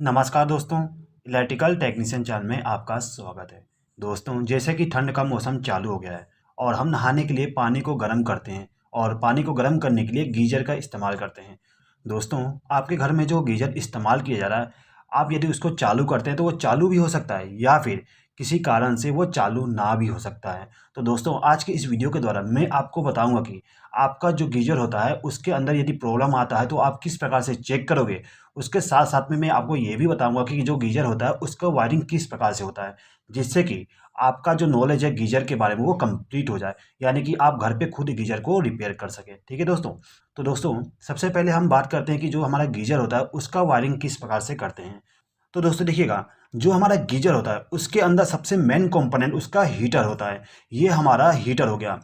नमस्कार दोस्तों, electrical technician channel में आपका स्वागत है। दोस्तों, जैसे कि ठंड का मौसम चालू हो गया है और हम नहाने के लिए पानी को गर्म करते हैं और पानी को गर्म करने के लिए गीजर का इस्तेमाल करते हैं। दोस्तों, आपके घर में जो गीजर इस्तेमाल किया जा रहा है, आप यदि उसको चालू करते हैं तो वो चालू भी हो सकता है या फिर किसी कारण से वो चालू ना भी हो सकता है। तो दोस्तों, आज की इस वीडियो के द्वारा मैं आपको बताऊंगा कि आपका जो गीजर होता है उसके अंदर यदि प्रॉब्लम आता है तो आप किस प्रकार से चेक करोगे। उसके साथ साथ में मैं आपको ये भी बताऊंगा कि जो गीजर होता है उसका वायरिंग किस प्रकार से होता है, जिससे कि आपका जो नॉलेज है गीजर के बारे में वो कंप्लीट हो जाए, यानी कि आप घर पे खुद गीजर को रिपेयर कर सकें। ठीक है दोस्तों। तो दोस्तों, सबसे पहले हम बात करते हैं कि जो हमारा गीजर होता है उसका वायरिंग किस प्रकार से करते हैं। तो दोस्तों देखिएगा, जो हमारा गीजर होता है उसके अंदर सबसे मेन कंपोनेंट उसका हीटर होता है। ये हमारा हीटर हो गया।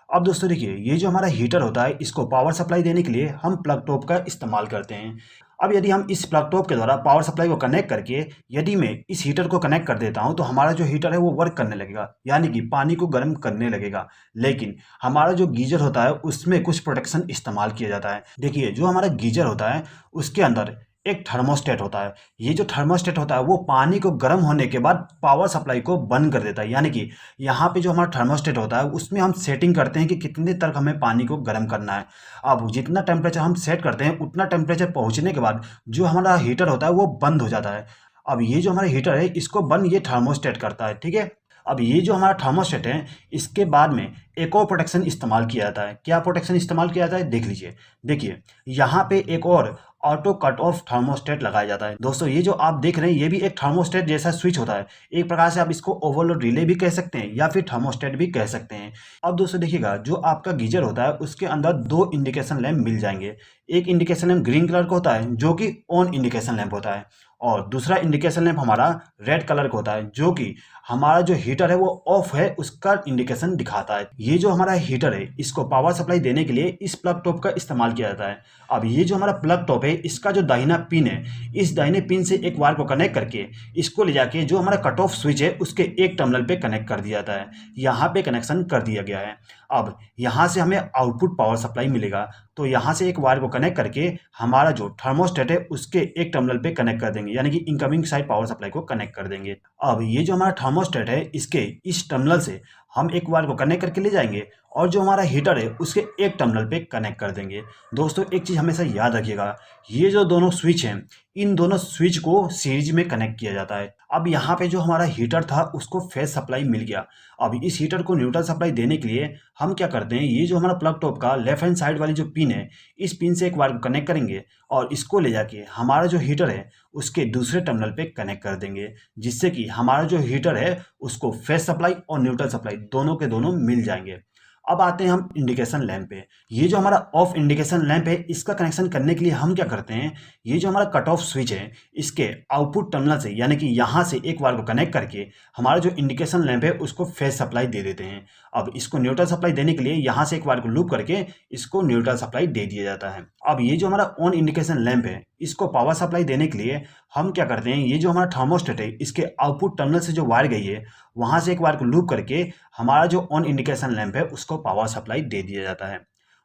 अब दोस्तों देखिए, ये जो हमारा हीटर होता है इसको पावर सप्लाई देने के लिए हम प्लग टॉप का इस्तेमाल करते हैं। अब यदि हम इस प्लग टॉप के द्वारा पावर सप्लाई को कनेक्ट करके यदि मैं इस हीटर को कनेक्ट कर देता हूं तो हमारा जो हीटर है वो वर्क करने लगेगा, यानी कि पानी को गर्म करने लगेगा। लेकिन हमारा जो गीजर होता है उसमें कुछ प्रोटेक्शन इस्तेमाल किया जाता है। देखिए, जो हमारा गीजर होता है उसके अंदर एक थर्मोस्टेट होता है। ये जो थर्मोस्टेट होता है वो पानी को गर्म होने के बाद पावर सप्लाई को बंद कर देता है, यानी कि यहाँ पे जो हमारा थर्मोस्टेट होता है उसमें हम सेटिंग करते हैं कि कितने तक हमें पानी को गर्म करना है। अब जितना टेम्परेचर हम सेट करते हैं उतना टेम्परेचर पहुँचने के बाद जो हमारा हीटर होता है वो बंद हो जाता है। अब ये जो हमारा हीटर है इसको बंद ये थर्मोस्टेट करता है। ठीक है। अब ये जो हमारा थर्मोस्टेट है इसके बाद में एक और प्रोटेक्शन इस्तेमाल किया जाता है। क्या प्रोटेक्शन इस्तेमाल किया जाता है देख लीजिए। देखिए, यहाँ पे एक और ऑटो कट ऑफ थर्मोस्टेट लगाया जाता है। दोस्तों, ये जो आप देख रहे हैं ये भी एक थर्मोस्टेट जैसा स्विच होता है। एक प्रकार से आप इसको ओवरलोड रिले भी कह सकते हैं या फिर थर्मोस्टेट भी कह सकते हैं। अब दोस्तों देखिएगा, जो आपका गीजर होता है उसके अंदर दो इंडिकेशन लैंप मिल जाएंगे। एक इंडिकेशन लैंप ग्रीन कलर का होता है जो कि ऑन इंडिकेशन लैंप होता है, और दूसरा इंडिकेशन लैंप हमारा रेड कलर का होता है जो कि हमारा जो हीटर है वो ऑफ है उसका इंडिकेशन दिखाता है। ये जो हमारा हीटर है इसको पावर सप्लाई देने के लिए इस प्लग टॉप का इस्तेमाल किया जाता है। अब ये जो हमारा प्लग टॉप है इसका जो दाहिना पिन है, इस दाहिने पिन से एक वायर को कनेक्ट करके इसको ले जाके जो हमारा कट ऑफ स्विच है उसके एक टर्मिनल पे कनेक्ट कर दिया जाता है। यहाँ पे कनेक्शन कर दिया गया है। अब यहाँ से हमें आउटपुट पावर सप्लाई मिलेगा, तो यहाँ से एक वायर को कनेक्ट करके हमारा जो थर्मोस्टेट है उसके एक टर्मिनल पे कनेक्ट कर देंगे, यानी कि इनकमिंग साइड पावर सप्लाई को कनेक्ट कर देंगे। अब ये जो हमारा थर्मोस्टेट है इसके इस टर्मिनल से हम एक वायर को कनेक्ट करके ले जाएंगे और जो हमारा हीटर है उसके एक टर्मिनल पे कनेक्ट कर देंगे। दोस्तों, एक चीज़ हमेशा याद रखिएगा, ये जो दोनों स्विच हैं इन दोनों स्विच को सीरीज में कनेक्ट किया जाता है। अब यहाँ पे जो हमारा हीटर था उसको फेज सप्लाई मिल गया। अब इस हीटर को न्यूट्रल सप्लाई देने के लिए हम क्या करते हैं, ये जो हमारा प्लग टॉप का लेफ्ट हैंड साइड वाली जो पिन है इस पिन से एक वायर को कनेक्ट करेंगे और इसको ले जाके हमारा जो हीटर है उसके दूसरे टर्मिनल पे कनेक्ट कर देंगे, जिससे कि हमारा जो हीटर है उसको फेज सप्लाई और न्यूट्रल सप्लाई दोनों के दोनों मिल जाएंगे। अब आते हैं हम इंडिकेशन लैंप पे। ये जो हमारा ऑफ इंडिकेशन लैंप है इसका कनेक्शन करने के लिए हम क्या करते हैं, ये जो हमारा कट ऑफ स्विच है इसके आउटपुट टर्मिनल से, यानी कि यहाँ से एक वायर को कनेक्ट करके हमारा जो इंडिकेशन लैंप है उसको फेज सप्लाई दे देते हैं। अब इसको न्यूट्रल सप्लाई देने के लिए यहाँ से एक वायर को लूप करके इसको न्यूट्रल सप्लाई दे दिया जाता है। अब ये जो हमारा ऑन इंडिकेशन लैंप है इसको पावर सप्लाई देने के लिए हम क्या करते हैं, ये जो हमारा थर्मोस्टेट है इसके आउटपुट टर्मिनल से जो वायर गई है वहाँ से एक वायर को लूप करके हमारा जो ऑन इंडिकेशन लैंप है उसको पावर सप्लाई दे दिया जाता है।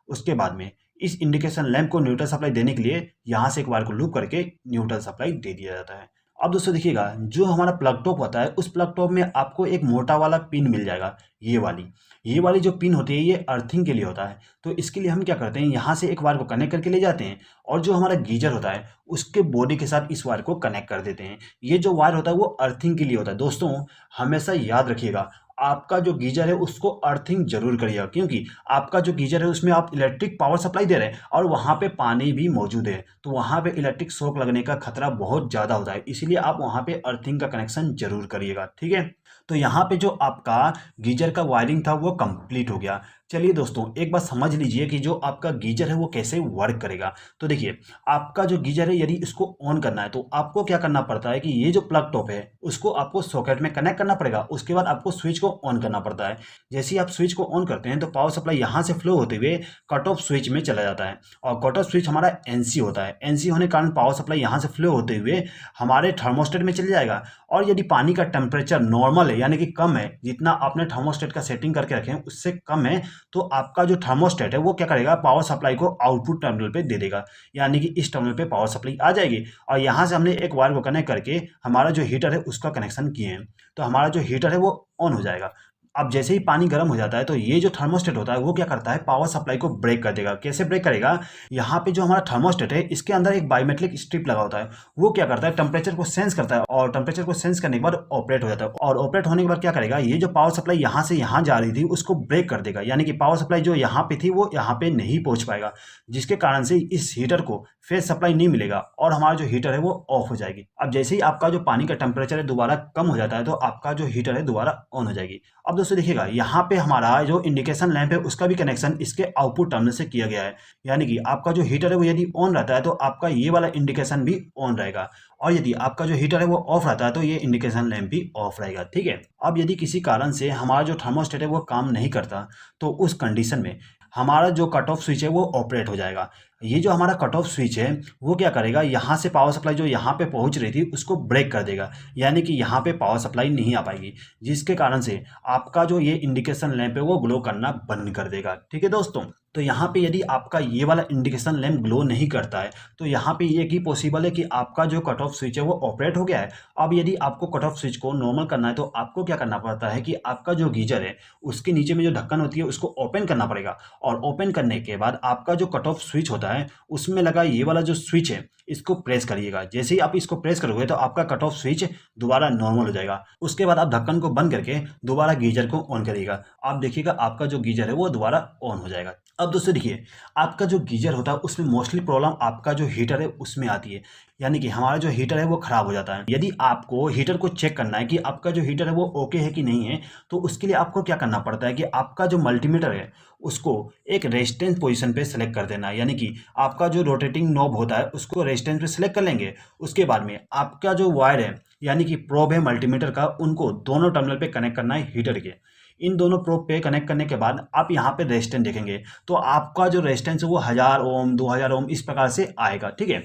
उसके बाद में इस इंडिकेशन लैंप को न्यूट्रल सप्लाई देने के लिए यहाँ से एक वायर को लूप करके न्यूट्रल सप्लाई दे दिया जाता है। अब दोस्तों देखिएगा, जो हमारा प्लग टॉप होता है उस प्लग टॉप में आपको एक मोटा वाला पिन मिल जाएगा। ये वाली जो पिन होती है ये अर्थिंग के लिए होता है। तो इसके लिए हम क्या करते हैं, यहाँ से एक वायर को कनेक्ट करके ले जाते हैं और जो हमारा गीजर होता है उसके बॉडी के साथ इस वायर को कनेक्ट कर देते हैं। ये जो वायर होता है वो अर्थिंग के लिए होता है। दोस्तों, हमेशा याद रखिएगा, आपका जो गीजर है उसको अर्थिंग जरूर करिएगा, क्योंकि आपका जो गीजर है उसमें आप इलेक्ट्रिक पावर सप्लाई दे रहे हैं और वहाँ पे पानी भी मौजूद है, तो वहाँ पे इलेक्ट्रिक शॉक लगने का खतरा बहुत ज़्यादा होता है। इसीलिए आप वहाँ पे अर्थिंग का कनेक्शन जरूर करिएगा। ठीक है। तो यहाँ पे जो आपका गीजर का वायरिंग था वो कंप्लीट हो गया। चलिए दोस्तों, एक बात समझ लीजिए कि जो आपका गीजर है वो कैसे वर्क करेगा। तो देखिए, आपका जो गीजर है यदि इसको ऑन करना है तो आपको क्या करना पड़ता है कि ये जो प्लग टॉप है उसको आपको सॉकेट में कनेक्ट करना पड़ेगा। उसके बाद आपको स्विच को ऑन करना पड़ता है। जैसे ही आप स्विच को ऑन करते हैं तो पावर सप्लाई यहाँ से फ्लो होते हुए कट ऑफ स्विच में चला जाता है, और कट ऑफ स्विच हमारा एनसी होता है। एनसी होने के कारण पावर सप्लाई यहाँ से फ्लो होते हुए हमारे थर्मोस्टेट में चले जाएगा, और यदि पानी का टेम्परेचर नॉर्मल है यानी कि कम है, जितना आपने थर्मोस्टेट का सेटिंग करके रखे हैं उससे कम है, तो आपका जो थर्मोस्टेट है वो क्या करेगा, पावर सप्लाई को आउटपुट टर्मिनल पे दे देगा, यानी कि इस टर्मिनल पे पावर सप्लाई आ जाएगी और यहाँ से हमने एक वायर को कनेक्ट करके हमारा जो हीटर है उसका कनेक्शन किए हैं, तो हमारा जो हीटर है वो ऑन हो जाएगा। अब जैसे ही पानी गर्म हो जाता है तो ये जो थर्मोस्टेट होता है वो क्या करता है, पावर सप्लाई को ब्रेक कर देगा। कैसे ब्रेक करेगा, यहाँ पे जो हमारा थर्मोस्टेट है इसके अंदर एक बायोमेट्रिक स्ट्रिप लगा होता है, वो क्या करता है, टेम्परेचर को सेंस करता है और टेम्परेचर को सेंस करने के बाद ऑपरेट हो जाता है और ऑपरेट होने के बाद क्या करेगा, ये जो पावर सप्लाई यहाँ से यहाँ जा रही थी उसको ब्रेक कर देगा, यानी कि पावर सप्लाई जो यहाँ पे थी वो यहाँ पे नहीं पहुंच पाएगा, जिसके कारण से इस हीटर को फेज सप्लाई नहीं मिलेगा और हमारा जो हीटर है वो ऑफ हो जाएगी। अब जैसे ही आपका जो पानी का टेम्परेचर है दोबारा कम हो जाता है तो आपका जो हीटर है दोबारा ऑन हो जाएगी। अब दोस्तों देखिएगा, यहाँ पे हमारा जो इंडिकेशन लैंप है उसका भी कनेक्शन इसके आउटपुट टर्मिनल से किया गया है, यानी कि आपका जो हीटर है वो यदि ऑन रहता है तो आपका ये वाला इंडिकेशन भी ऑन रहेगा और यदि आपका जो हीटर है वो ऑफ रहता है तो ये इंडिकेशन लैंप भी ऑफ रहेगा। ठीक है, अब यदि किसी कारण से हमारा जो थर्मोस्टेट है वो काम नहीं करता तो उस कंडीशन में हमारा जो कट ऑफ स्विच है वो ऑपरेट हो जाएगा। ये जो हमारा कट ऑफ स्विच है वो क्या करेगा, यहाँ से पावर सप्लाई जो यहाँ पे पहुँच रही थी उसको ब्रेक कर देगा, यानी कि यहाँ पे पावर सप्लाई नहीं आ पाएगी, जिसके कारण से आपका जो ये इंडिकेशन लैंप है वो ग्लो करना बंद कर देगा। ठीक है दोस्तों, तो यहाँ पे यदि आपका ये वाला इंडिकेशन लैंप ग्लो नहीं करता है तो यहाँ पे ये की पॉसिबल है कि आपका जो कट ऑफ स्विच है वो ऑपरेट हो गया है। अब यदि आपको कट ऑफ स्विच को नॉर्मल करना है तो आपको क्या करना पड़ता है कि आपका जो गीजर है उसके नीचे में जो ढक्कन होती है उसको ओपन करना पड़ेगा और ओपन करने के बाद आपका जो कट ऑफ स्विच होता है उसमें लगा ये वाला जो स्विच है इसको प्रेस करिएगा। जैसे ही आप इसको प्रेस करोगे तो आपका कट ऑफ स्विच दोबारा नॉर्मल हो जाएगा। उसके बाद आप ढक्कन को बंद करके दोबारा गीजर को ऑन करिएगा, आप देखिएगा आपका जो गीजर है वो दोबारा ऑन हो जाएगा। अब दोस्तों देखिए, आपका जो गीजर होता है उसमें मोस्टली प्रॉब्लम आपका जो हीटर है उसमें आती है, यानी कि हमारा जो हीटर है वो खराब हो जाता है। यदि आपको हीटर को चेक करना है कि आपका जो हीटर है वो ओके है कि नहीं है तो उसके लिए आपको क्या करना पड़ता है कि आपका जो मल्टीमीटर है उसको एक रेजिस्टेंस पोजीशन पे सेलेक्ट कर देना है, यानी कि आपका जो रोटेटिंग नॉब होता है उसको रेजिस्टेंस पे सेलेक्ट कर लेंगे। उसके बाद में आपका जो वायर है यानी कि प्रोब है मल्टीमीटर का, उनको दोनों टर्मिनल पे कनेक्ट करना है हीटर के। इन दोनों प्रोब पे कनेक्ट करने के बाद आप यहाँ पे रेजिस्टेंस देखेंगे तो आपका जो रेजिस्टेंस है वो 1000 ओम 2000 ओम इस प्रकार से आएगा। ठीक है,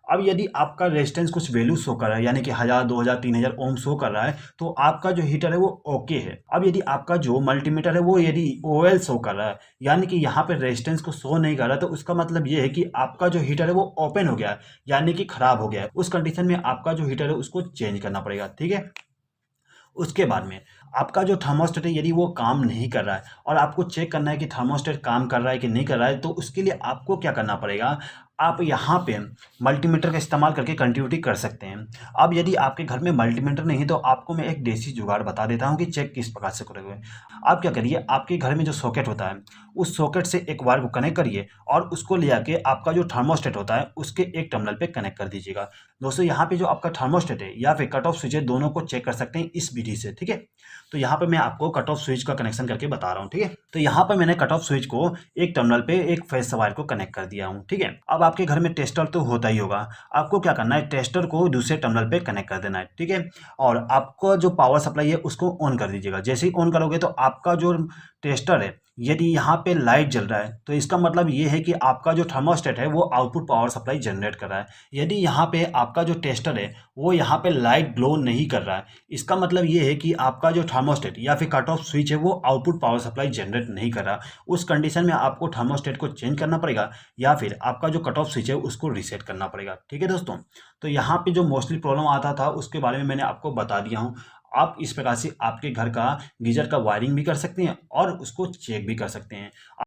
अब यदि आपका रेजिस्टेंस कुछ वैल्यू शो कर रहा है यानी कि 1000 2000 3000 ओम शो कर रहा है तो आपका जो हीटर है वो ओके है। अब यदि आपका जो मल्टीमीटर है वो यदि ओएल शो कर रहा है यानी कि यहाँ पे रेजिस्टेंस को शो नहीं कर रहा है तो उसका मतलब ये है कि आपका जो हीटर है वो ओपन हो गया है, यानी कि खराब हो गया है। उस कंडीशन में आपका जो हीटर है उसको चेंज करना पड़ेगा। ठीक है, उसके बाद में आपका जो थर्मोस्टेट है यदि वो काम नहीं कर रहा है और आपको चेक करना है कि थर्मोस्टेट काम कर रहा है कि नहीं कर रहा है तो उसके लिए आपको क्या करना पड़ेगा, आप यहाँ पे मल्टीमीटर का इस्तेमाल करके कंटिन्यूटी कर सकते हैं। अब यदि आपके घर में मल्टीमीटर नहीं है तो आपको मैं एक देसी जुगाड़ बता देता हूँ कि चेक किस प्रकार से करोगे। आप क्या करिए, आपके घर में जो सॉकेट होता है उस सॉकेट से एक वायर को कनेक्ट करिए और उसको ले आके आपका जो थर्मोस्टेट होता है उसके एक टर्मिनल पे कनेक्ट कर दीजिएगा। दोस्तों यहाँ पे जो आपका थर्मोस्टेट है या फिर कट ऑफ स्विच है दोनों को चेक कर सकते हैं इस विधि से। ठीक है, तो यहाँ पे मैं आपको कट ऑफ स्विच का कनेक्शन करके बता रहा हूँ। ठीक है, तो यहाँ पर मैंने कट ऑफ स्विच को एक टर्मिनल पे एक फेज वायर को कनेक्ट कर दिया हूँ। ठीक है, अब आपके घर में टेस्टर तो होता ही होगा, आपको क्या करना है, टेस्टर को दूसरे टर्मिनल पे कनेक्ट कर देना है। ठीक है, और आपको जो पावर सप्लाई है उसको ऑन कर दीजिएगा। जैसे ही ऑन करोगे तो आपका जो टेस्टर है यदि यहाँ पे लाइट जल रहा है तो इसका मतलब ये है कि आपका जो थर्मोस्टेट है वो आउटपुट पावर सप्लाई जनरेट कर रहा है। यदि यहाँ पे आपका जो टेस्टर है वो यहाँ पे लाइट ग्लो नहीं कर रहा है, इसका मतलब ये है कि आपका जो थर्मोस्टेट या फिर कट ऑफ स्विच है वो आउटपुट पावर सप्लाई जनरेट नहीं कर रहा। उस कंडीशन में आपको थर्मोस्टेट को चेंज करना पड़ेगा या फिर आपका जो कट ऑफ स्विच है उसको रीसेट करना पड़ेगा। ठीक है दोस्तों, तो यहाँ पे जो मोस्टली प्रॉब्लम आता था उसके बारे में मैंने आपको बता दिया हूँ। आप इस प्रकार से आपके घर का गीजर का वायरिंग भी कर सकते हैं और उसको चेक भी कर सकते हैं।